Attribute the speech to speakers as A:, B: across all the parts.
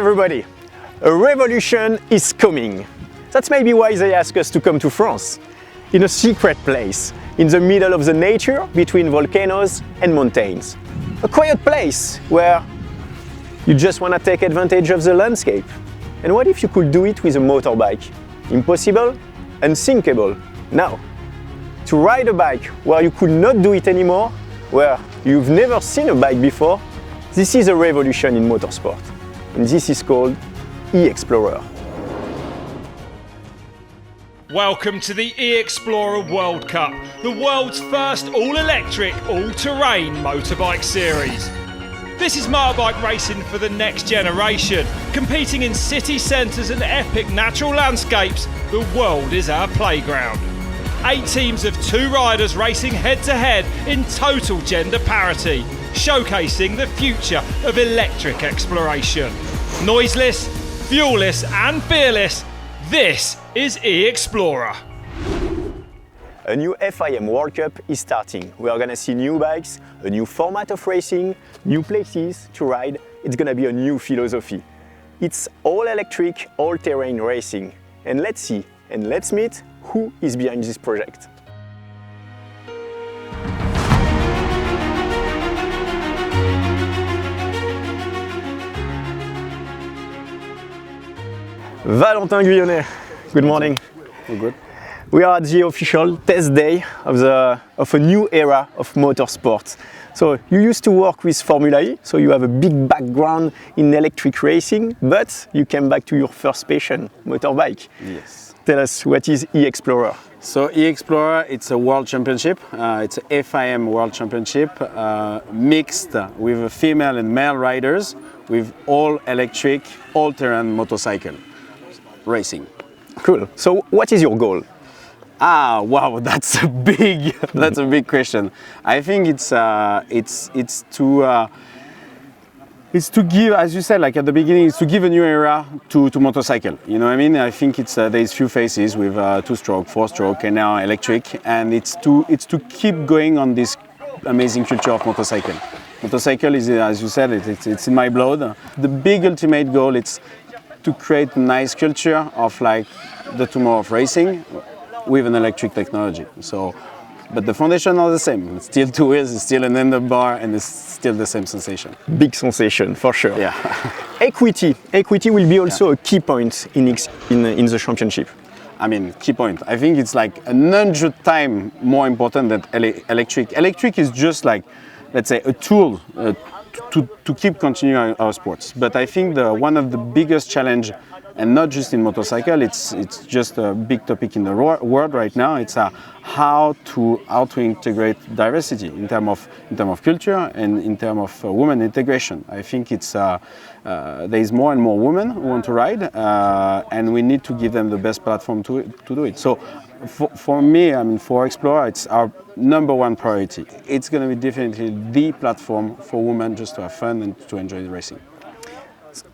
A: everybody! A revolution is coming. That's maybe why they ask us to come to France. In a secret place, in the middle of the nature between volcanoes and mountains. A quiet place where you just want to take advantage of the landscape. And what if you could do it with a motorbike? Impossible? Unthinkable? Now, to ride a bike where you could not do it anymore, where you've never seen a bike before, this is a revolution in motorsport. And this is called eExplorer.
B: Welcome to the eExplorer World Cup, the world's first all-electric, all-terrain motorbike series. This is motorbike racing for the next generation. Competing in city centres and epic natural landscapes, the world is our playground. 8 teams of 2 riders racing head-to-head in total gender parity, showcasing the future of electric exploration. Noiseless, fuelless and fearless, this is eExplorer.
A: A new FIM World Cup is starting. We are gonna see new bikes, a new format of racing, new places to ride. It's gonna be a new philosophy. It's all electric, all terrain racing. And let's see and let's meet who is behind this project. Valentin Guyonnet, good morning.
C: All good.
A: We are at the official test day of a new era of motorsport. So you used to work with Formula E, so you have a big background in electric racing, but you came back to your first passion, motorbike.
C: Yes.
A: Tell us, what is eExplorer?
C: So eExplorer, it's a world championship. It's a FIM World Championship mixed with female and male riders with all electric, all-terrain motorcycle racing.
A: Cool. So what is your goal?
C: Wow, that's a big question. I think it's to give, as you said, like at the beginning, it's to give a new era to motorcycle. You know what I mean? I think it's there's few faces with 2-stroke, 4-stroke, and now electric, and it's to keep going on this amazing culture of motorcycle. Motorcycle is, as you said, it's in my blood. The big ultimate goal is to create a nice culture of like the tomorrow of racing with an electric technology. So, but the foundation are the same. It's still 2 wheels, it's still an handlebar, and it's still the same sensation.
A: Big sensation, for sure.
C: Yeah.
A: Equity will be also a key point in the championship.
C: I mean, key point. I think it's like 100 times more important than electric. Electric is just like, let's say, a tool to keep continuing our sports. But I think one of the biggest challenge, and not just in motorcycle, it's just a big topic in the world right now. It's how to integrate diversity in terms of culture and in terms of women integration. I think it's there is more and more women who want to ride, and we need to give them the best platform to do it. So for me, I mean, for Explorer, it's our number 1 priority. It's going to be definitely the platform for women just to have fun and to enjoy the racing.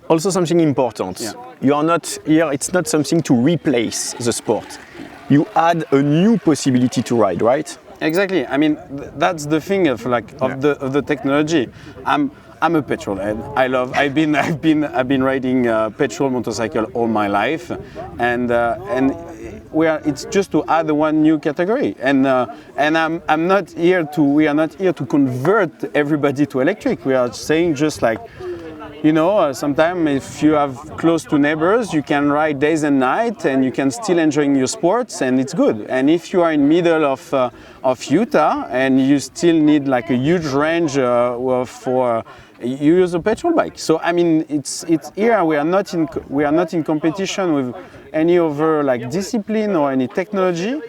A: Also something important, You are not here, it's not something to replace the sport. You add a new possibility to ride, right?
C: Exactly. I mean, that's the thing of the technology. I'm a petrol head. I've been riding petrol motorcycle all my life, and it's just to add one new category. And I'm not here to. We are not here to convert everybody to electric. We are saying just like, you know, sometimes if you have close to neighbors, you can ride days and nights, and you can still enjoying your sports, and it's good. And if you are in middle of Utah and you still need like a huge range for you use a petrol bike. So I mean, it's here. We are not in competition with any other like discipline or any technology.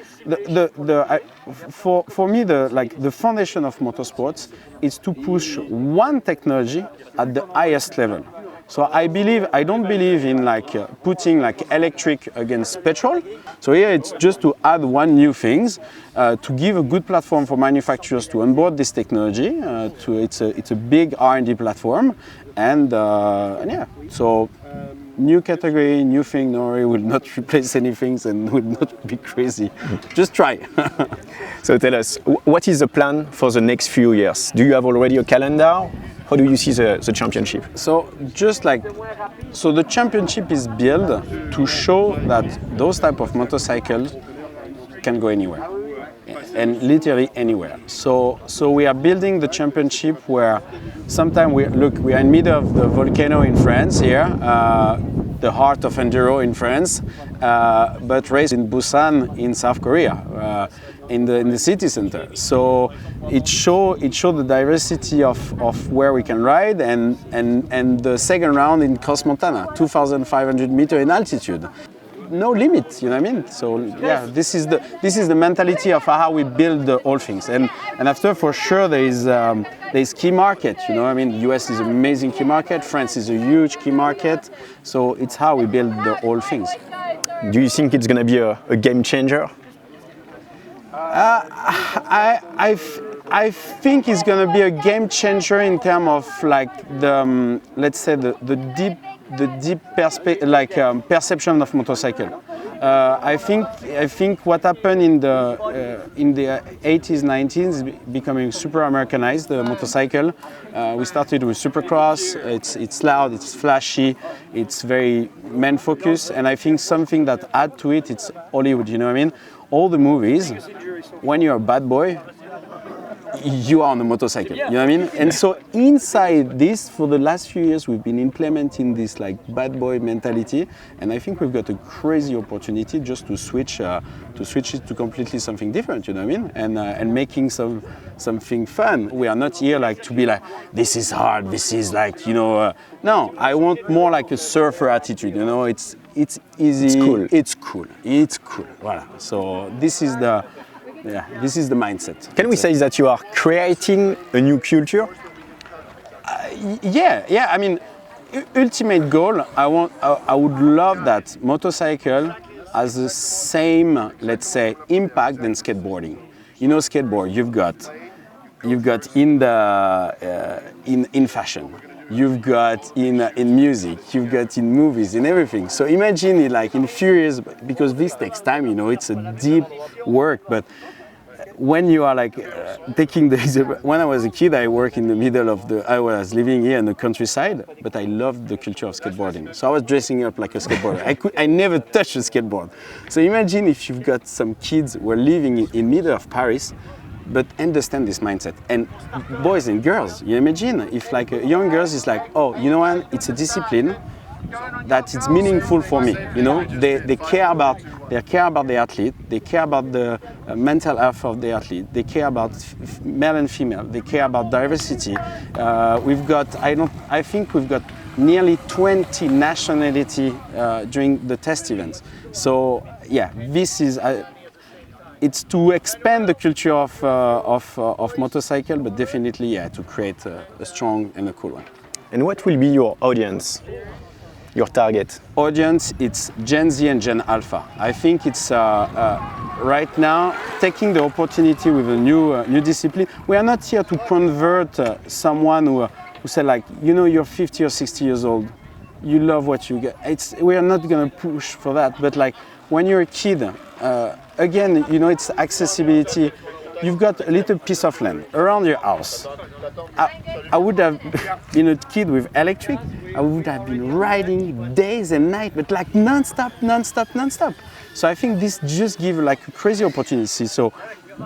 C: For me, the foundation of motorsports is to push one technology at the highest level. So I don't believe in like putting like electric against petrol. So here it's just to add one new things, to give a good platform for manufacturers to onboard this technology. It's a big R&D platform, and yeah. So new category, new thing. No, it will not replace anything and will not be crazy. Just try.
A: So tell us, what is the plan for the next few years? Do you have already a calendar? How do you see the championship?
C: So the championship is built to show that those type of motorcycles can go anywhere, and literally anywhere. So we are building the championship where sometimes we are in middle of the volcano in France here, the heart of enduro in France, but race in Busan in South Korea. In the city center, so it show the diversity of where we can ride, and the second round in Cross Montana, 2,500 meters in altitude, no limit, you know what I mean? So yeah, this is the mentality of how we build all things, and after for sure there is key market, you know what I mean? US is an amazing key market, France is a huge key market, so it's how we build the all things.
A: Do you think it's going to be a game changer?
C: I think it's going to be a game changer in terms of like the let's say the deep perception of motorcycle. I think what happened in the 80s, 90s is becoming super Americanized, the motorcycle. We started with Supercross. It's loud, it's flashy, it's very man focused, and I think something that add to it, it's Hollywood. You know what I mean? All the movies, when you're a bad boy, you are on a motorcycle, you know what I mean? And so inside this, for the last few years, we've been implementing this like bad boy mentality, and I think we've got a crazy opportunity just to switch it to completely something different, you know what I mean? And making something fun. We are not here like to be like, this is hard, this is like, you know, no, I want more like a surfer attitude, you know, it's easy, it's cool. Voilà. So this is the mindset.
A: Can we say that you are creating a new culture?
C: Yeah. I mean, ultimate goal. I would love that motorcycle has the same, let's say, impact than skateboarding. You know, skateboard. You've got in the in fashion. You've got in music, you've got in movies, in everything. So imagine it like in few years, because this takes time, you know, it's a deep work, but when you are like when I was a kid, I worked in the middle of I was living here in the countryside, but I loved the culture of skateboarding. So I was dressing up like a skateboarder. I never touched a skateboard. So imagine if you've got some kids who are living in middle of Paris, but understand this mindset. And boys and girls, you imagine if like a young girls is like, oh, you know what, it's a discipline that it's meaningful for me. You know, they care about the athlete, they care about the mental health of the athlete, they care about male and female, they care about diversity. I think we've got nearly 20 nationality during the test events. So yeah, this is. It's to expand the culture of motorcycle, but definitely, yeah, to create a strong and a cool one.
A: And what will be your audience, your target?
C: Audience, it's Gen Z and Gen Alpha. I think it's right now taking the opportunity with a new discipline. We are not here to convert someone who said like, you know, you're 50 or 60 years old, you love what you get. We are not going to push for that, but like when you're a kid. Again, you know, it's accessibility. You've got a little piece of land around your house. I would have been a kid with electric. I would have been riding days and nights, but like non-stop. So I think this just gives like a crazy opportunity. So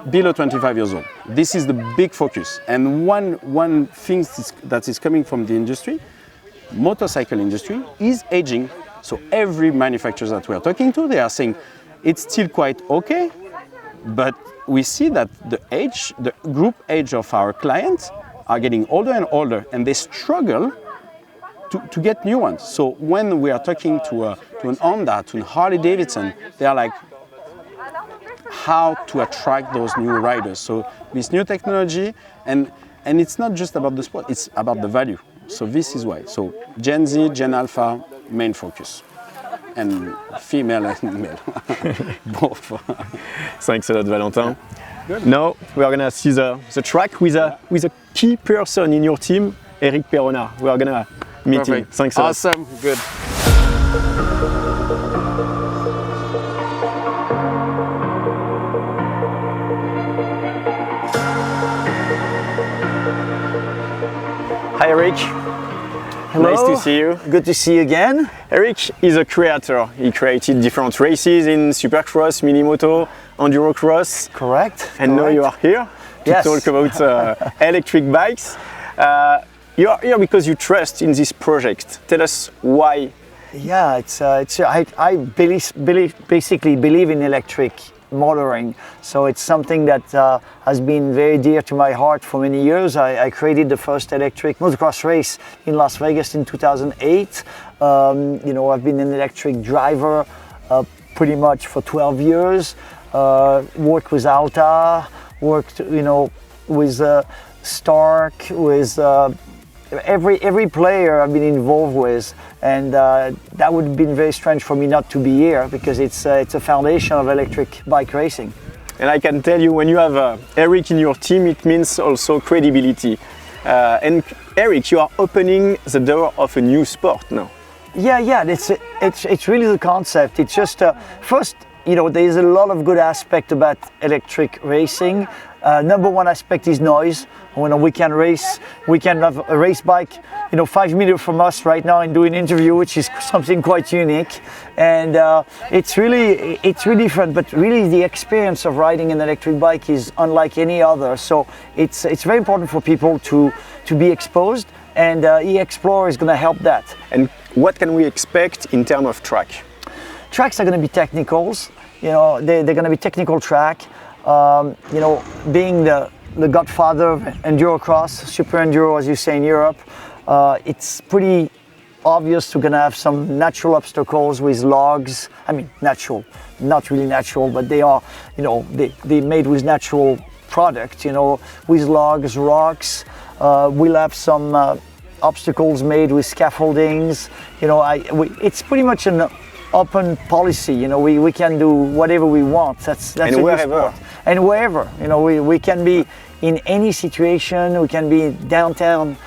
C: below 25 years old, this is the big focus. And one thing that is coming from the industry, motorcycle industry, is aging. So every manufacturer that we are talking to, they are saying, it's still quite okay, but we see that the group age of our clients are getting older and older, and they struggle to get new ones. So when we are talking to an Honda, to a Harley Davidson, they are like, how to attract those new riders. So this new technology, and it's not just about the sport, it's about the value. So this is why. So Gen Z, Gen Alpha, main focus. And female and male, both.
A: Thanks a lot, Valentin. Good. Now we are gonna see the track with a key person in your team, Eric Perona. We are gonna meet him. Thanks a lot.
C: Awesome, good.
A: Hi Eric.
D: Hello.
A: Nice to see you.
D: Good to see you again.
A: Eric is a creator. He created different races in Supercross, Minimoto, Endurocross.
D: Correct.
A: And now you are here to
D: Yes.
A: talk about electric bikes. You are here because you trust in this project. Tell us why.
D: Yeah, I basically believe in electric motoring. So it's something that has been very dear to my heart for many years. I created the first electric motocross race in Las Vegas in 2008. I've been an electric driver pretty much for 12 years. Worked with Alta, worked with Stark, with every player I've been involved with, and that would have been very strange for me not to be here, because it's a foundation of electric bike racing.
A: And I can tell you, when you have Eric in your team, it means also credibility. And Eric, you are opening the door of a new sport now.
D: Yeah, it's really the concept. It's just first, there's a lot of good aspect about electric racing. Number one aspect is noise. When we can have a race bike, 5 meters from us right now and do an interview, which is something quite unique. And it's really different, but really the experience of riding an electric bike is unlike any other. So it's very important for people to be exposed, and eXplorer is going to help that.
A: And what can we expect in terms of track?
D: Tracks are going to be technicals. They're going to be technical track. Being the godfather of Endurocross, Super Enduro, as you say in Europe, it's pretty obvious we're going to have some natural obstacles with logs. I mean, natural, not really natural, but they are, they're made with natural product, with logs, rocks. We'll have some obstacles made with scaffoldings. It's pretty much an open policy. We can do whatever we want. That's
A: and wherever.
D: And wherever. We can be in any situation. We can be downtown,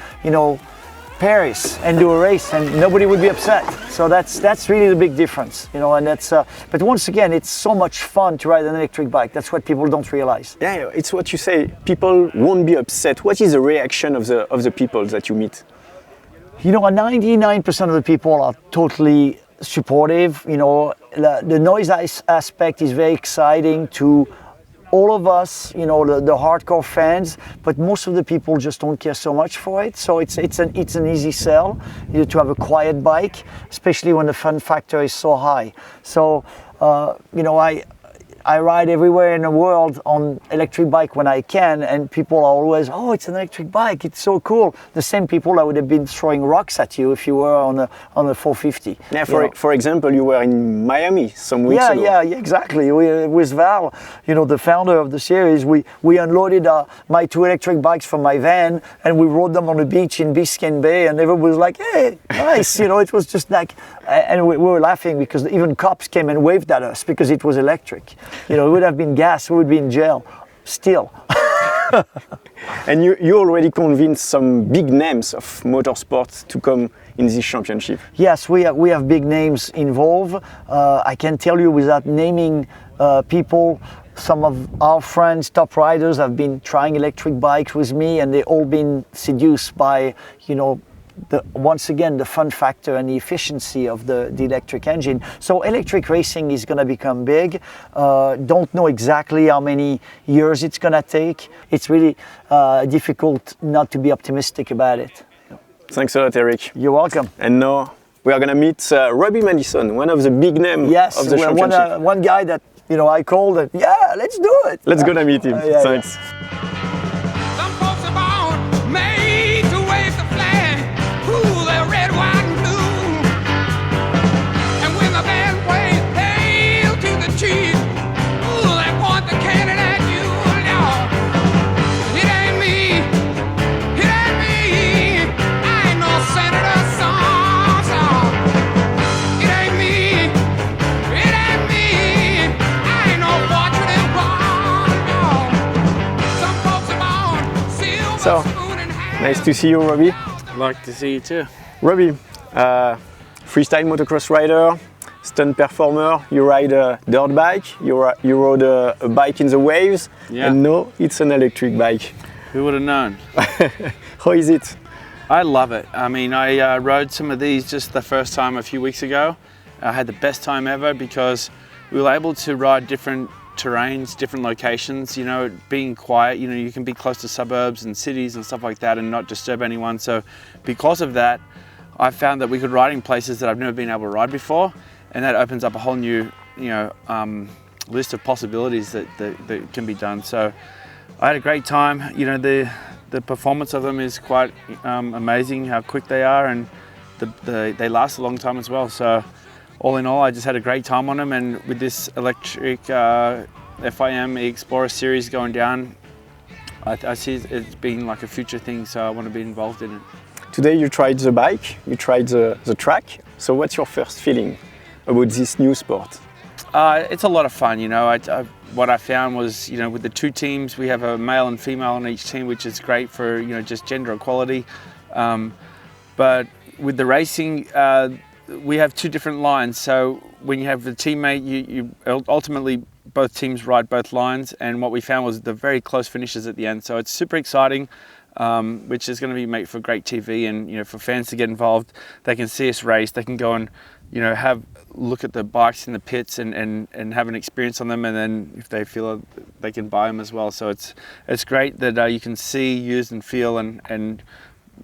D: Paris, and do a race, and nobody would be upset. So that's really the big difference. And that's. But once again, it's so much fun to ride an electric bike. That's what people don't realize.
A: Yeah, it's what you say. People won't be upset. What is the reaction of the people that you meet?
D: 99% of the people are totally supportive. The noise aspect is very exciting to all of us, the hardcore fans, but most of the people just don't care so much for it. So it's an easy sell to have a quiet bike, especially when the fun factor is so high. So I ride everywhere in the world on electric bike when I can, and people are always, oh, it's an electric bike, it's so cool. The same people that would have been throwing rocks at you if you were on a 450.
A: Yeah, for example, you were in Miami some weeks ago.
D: Yeah, exactly. With Val, the founder of the series, we unloaded my 2 electric bikes from my van, and we rode them on the beach in Biscayne Bay, and everyone was like, hey, nice. It was just like, and we were laughing because even cops came and waved at us because it was electric. It would have been gas, we would be in jail still.
A: And you already convinced some big names of motorsport to come in this championship.
D: Yes, we have big names involved. I can tell you without naming people, some of our friends, top riders, have been trying electric bikes with me, and they've all been seduced by, once again, the fun factor and the efficiency of the electric engine. So electric racing is going to become big. Don't know exactly how many years it's going to take. It's really difficult not to be optimistic about it.
A: Thanks a lot, Eric.
D: You're welcome.
A: And now we are going to meet Robbie Madison, one of the big names of the championship.
D: One guy that I called and let's do it.
A: Let's go to meet him. Thanks.
E: Some folks are born made to wave the flag. Ooh, they're red, white, and blue. And when the band plays Hail to the Chief, ooh, they point the cannon at you. Lord, it ain't me. It ain't me. I ain't no senator, son. It ain't me. It ain't me. I ain't no fortunate one. No. Some folks are born silver
A: So,
E: spoon in hand.
A: Nice to see you, Robbie.
C: Like to see you too.
A: Robbie, freestyle motocross rider, stunt performer, you ride a dirt bike, you rode a bike in the waves,
C: Yeah.
A: and now it's an electric bike.
C: Who would have known?
A: How is it?
C: I love it. I mean, I rode some of these just the first time a few weeks ago. I had the best time ever because we were able to ride different terrains, different locations, you know, being quiet, you know, you can be close to suburbs and cities and stuff like that and not disturb anyone. So because of that, I found that we could ride in places that I've never been able to ride before, and that opens up a whole new, you know, list of possibilities that can be done. So I had a great time. You know, the performance of them is quite amazing, how quick they are, and they last a long time as well. So all in all, I just had a great time on them, and with this electric FIM e-Explorer series going down, I see it being like a future thing, so I want to be involved in it.
A: Today you tried the bike, you tried the track, so what's your first feeling about this new sport?
C: It's a lot of fun, you know. What I found was, you know, with the two teams, we have a male and female on each team, which is great for, you know, just gender equality. But with the racing, we have two different lines. So when you have the teammate, you ultimately both teams ride both lines. And what we found was the very close finishes at the end. So it's super exciting, which is going to be made for great TV, and, you know, for fans to get involved. They can see us race. They can go and, you know, look at the bikes in the pits and have an experience on them, and then if they feel it, they can buy them as well. So it's great that you can see, use and feel and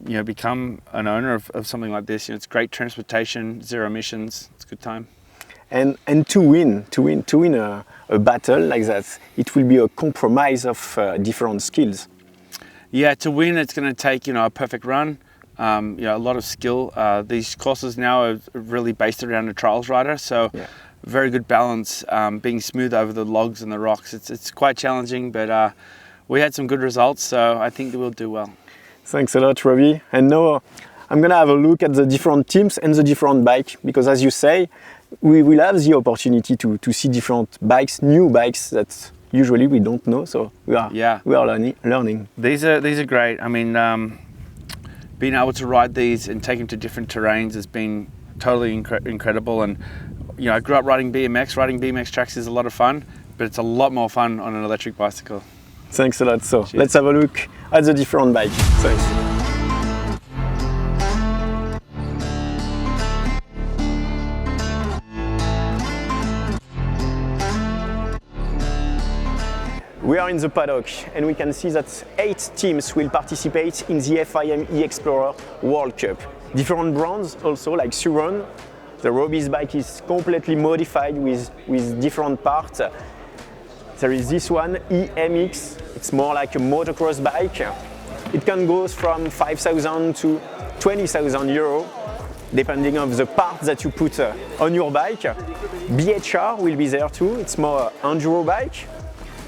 C: you know, become an owner of something like this. You know, it's great transportation, zero emissions, it's a good time.
A: And to win a battle like that, it will be a compromise of different skills.
C: Yeah, to win it's going to take, you know, a perfect run. You know, a lot of skill. These courses now are really based around a trials rider, so yeah, very good balance, being smooth over the logs and the rocks. It's quite challenging, but we had some good results, so I think that we'll do well.
A: Thanks a lot, Robbie. And now I'm gonna have a look at the different teams and the different bikes, because as you say, we will have the opportunity to see different bikes, new bikes that usually we don't know, so we are learning.
C: These are great. I mean, being able to ride these and take them to different terrains has been totally incredible. And, you know, I grew up riding BMX. Riding BMX tracks is a lot of fun, but it's a lot more fun on an electric bicycle.
A: Thanks a lot. So
C: cheers.
A: Let's have a look at the different bikes. Thanks. We are in the paddock and we can see that 8 teams will participate in the FIM e-Explorer World Cup. Different brands also, like Sur-Ron. The Robbie's bike is completely modified with different parts. There is this one, EMX. It's more like a motocross bike. It can go from 5,000 to 20,000 euro, depending on the parts that you put on your bike. BHR will be there too. It's more enduro bike.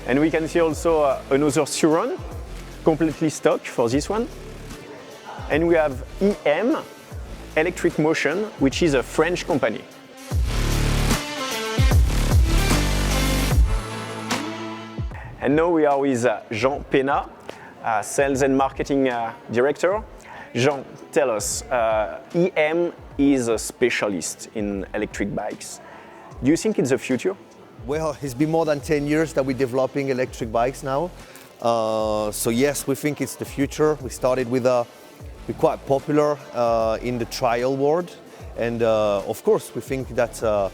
A: And we can see also another Sur-Ron, completely stock for this one. And we have EM, Electric Motion, which is a French company. And now we are with Jean Pena, Sales and Marketing Director. Jean, tell us, EM is a specialist in electric bikes. Do you think it's the future?
F: Well, it's been more than 10 years that we're developing electric bikes now. So yes, we think it's the future. We started with we're quite popular in the trial world. And of course, we think that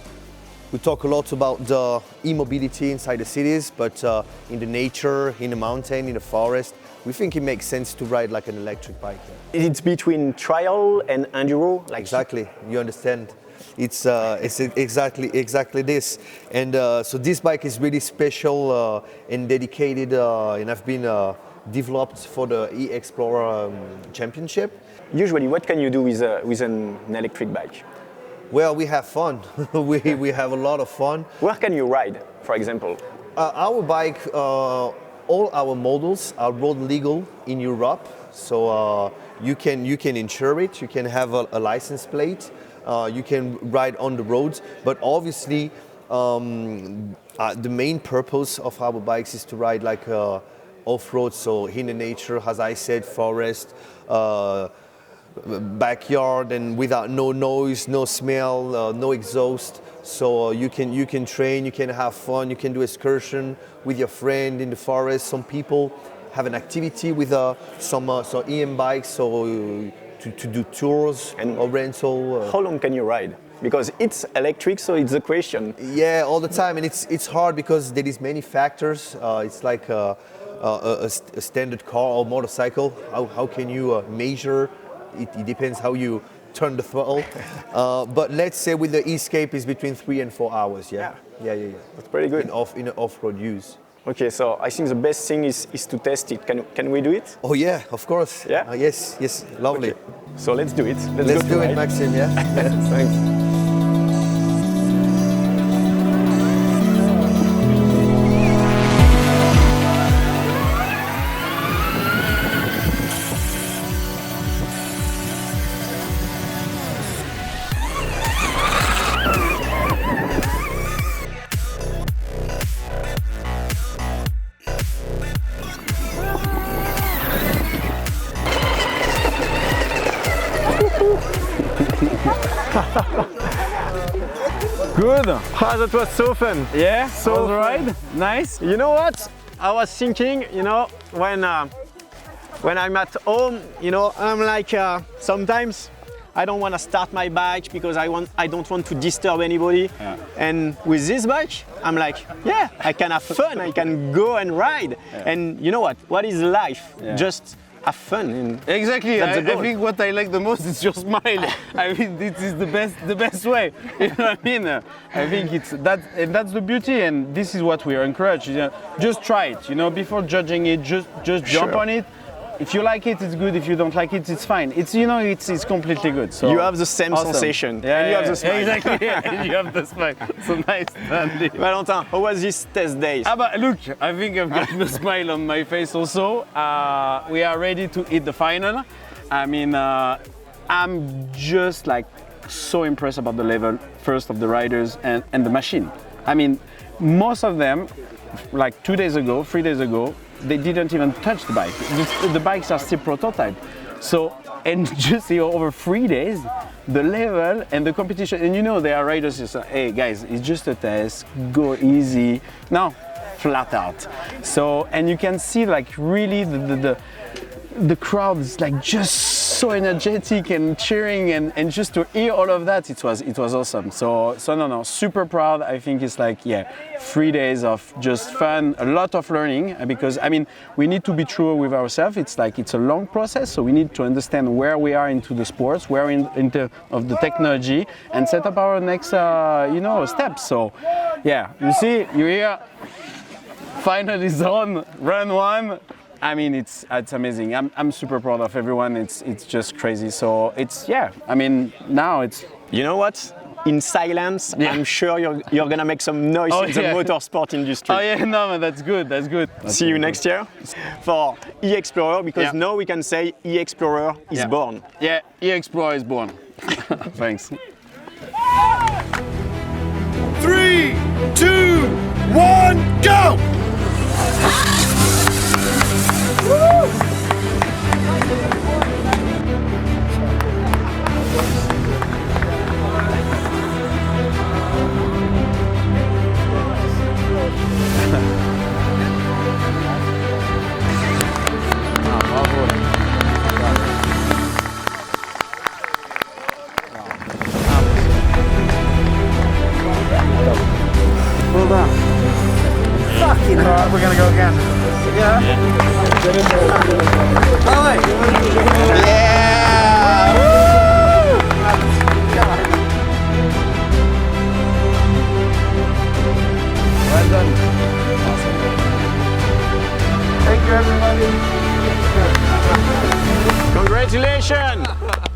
F: we talk a lot about the e-mobility inside the cities, but in the nature, in the mountain, in the forest, we think it makes sense to ride like an electric bike.
A: It's between trial and enduro? Like
F: exactly, you understand. It's exactly this. And so this bike is really special and dedicated and have been developed for the e-Explorer Championship.
A: Usually, what can you do with an electric bike?
F: Well, we have fun. we have a lot of fun.
A: Where can you ride, for example?
F: Our bike, all our models are road legal in Europe. So you can insure it, you can have a license plate. You can ride on the roads, but obviously the main purpose of our bikes is to ride like off-road, so in the nature, as I said, forest, backyard, and without no noise, no smell, no exhaust. So you can train, you can have fun, you can do excursion with your friend in the forest. Some people have an activity with some EM bikes, so to to do tours
A: And
F: or rental.
A: How long can you ride? Because it's electric, so it's a question.
F: Yeah, all the time, and it's hard because there is many factors. It's like a standard car or motorcycle. How can you measure? It depends how you turn the throttle. But let's say with the Escape is between 3 and 4 hours. Yeah.
A: That's pretty good.
F: In off-road use.
A: Okay, so I think the best thing is to test it. Can we do it?
F: Oh yeah, of course.
A: Yeah?
F: Yes, lovely.
A: Okay. So let's do it.
F: Let's
A: go
F: do
A: to
F: it,
A: ride.
F: Maxime. Yeah.
A: Thanks.
G: Good.
A: Ah, that was so fun.
G: Yeah.
A: So
G: all
A: fun.
G: right. Nice.
A: You know what? I was thinking, when I'm at home, I'm like sometimes I don't want to start my bike because I don't want to disturb anybody.
G: Yeah.
A: And with this bike, I'm like, yeah, I can have fun. I can go and ride.
G: Yeah.
A: And you know what? What is life?
G: Yeah.
A: Just have fun. And
G: Exactly.
A: That's
G: I
A: the goal.
G: think what I like the most is your smile. I mean, this is the best way. You know what I mean? I think it's that, and that's the beauty. And this is what we are encouraged. Just try it. Before judging it, just jump
A: Sure.
G: on it. If you like it, it's good. If you don't like it, it's fine. It's completely good. So
A: you have the same
G: awesome.
A: sensation.
G: Yeah,
A: and you have
G: yeah,
A: the smile.
G: Exactly. Yeah, you have the smile. So nice, Andy.
A: Valentin, how was this test days?
G: But look, I think I've got a smile on my face also. We are ready to hit the final. I mean, I'm just like so impressed about the level, first of the riders and the machine. I mean, most of them, like 2 days ago, 3 days ago, they didn't even touch the bike. The bikes are still prototype. So, and just over 3 days, the level and the competition, and there are riders who say, hey guys, it's just a test, go easy. No, flat out. So, and you can see like really the crowd is like just so energetic and cheering, and just to hear all of that, it was awesome. So no, super proud. I think it's like 3 days of just fun, a lot of learning, because I mean we need to be true with ourselves. It's a long process, so we need to understand where we are into the sports, where into of the technology, and set up our next steps. So you see, you hear, final is on, run one. I mean, it's amazing. I'm super proud of everyone. It's just crazy. So I mean, now it's.
A: You know what? In silence, I'm sure you're gonna make some noise in the motorsport industry.
G: Oh yeah, no, man, that's good. That's good.
A: See you next year for E-Explorer, because now we can say E-Explorer is born.
G: Yeah, E-Explorer is born. Thanks.
H: 3, 2, 1, go!
G: Well done.
D: Fucking
G: Alright, we're gonna go again. Yeah. Well done. Thank you, everybody.
A: Congratulations!